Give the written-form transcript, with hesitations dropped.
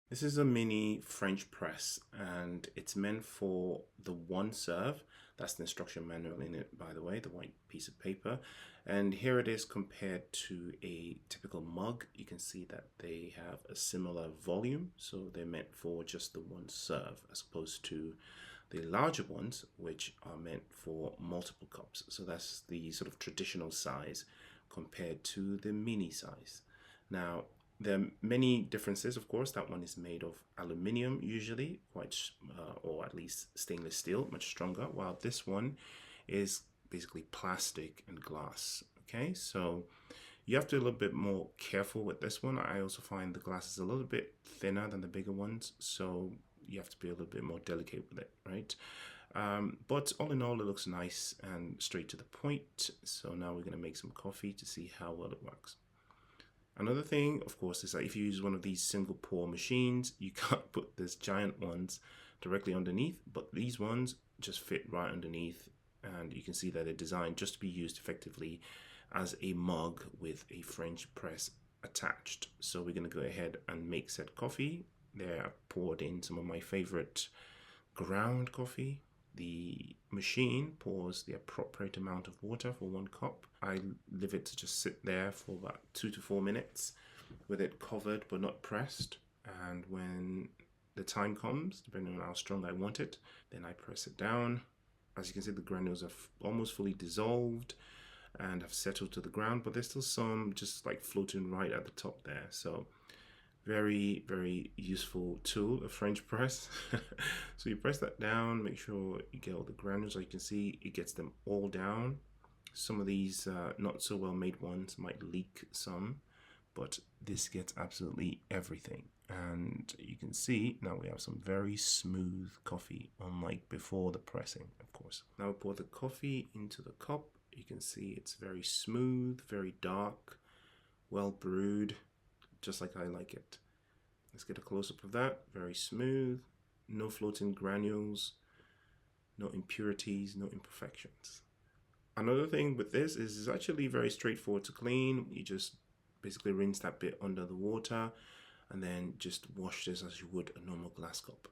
This is a mini French press and it's meant for the one serve. That's the instruction manual in it, by the way, the white piece of paper. And here it is compared to a typical mug. You can see that they have a similar volume. So they're meant for just the one serve as opposed to the larger ones, which are meant for multiple cups. So that's the sort of traditional size compared to the mini size. Now, there are many differences, of course. That one is made of aluminium, usually, or at least stainless steel, much stronger, while this one is basically plastic and glass. Okay, so you have to be a little bit more careful with this one. I also find the glass is a little bit thinner than the bigger ones, so you have to be a little bit more delicate with it, right? But all in all, it looks nice and straight to the point. So now we're going to make some coffee to see how well it works. Another thing, of course, is that if you use one of these single pour machines, you can't put these giant ones directly underneath, but these ones just fit right underneath, and you can see that they're designed just to be used effectively as a mug with a French press attached. So we're going to go ahead and make said coffee. There, I've poured in some of my favorite ground coffee. The machine pours the appropriate amount of water for 1 cup. I leave it to just sit there for about 2 to 4 minutes with it covered but not pressed. And when the time comes, depending on how strong I want it, then I press it down. As you can see, the granules are almost fully dissolved and have settled to the ground, but there's still some just like floating right at the top there. So very, very useful tool, a French press. So you press that down, make sure you get all the granules. As you can see, it gets them all down. Some of these not so well made ones might leak some, but this gets absolutely everything. And you can see now we have some very smooth coffee, unlike before the pressing, of course. Now we pour the coffee into the cup. You can see it's very smooth, very dark, well brewed, just like I like it. Let's get a close-up of that. Very smooth, no floating granules, no impurities, no imperfections. Another thing with this is it's actually very straightforward to clean. You just basically rinse that bit under the water and then just wash this as you would a normal glass cup.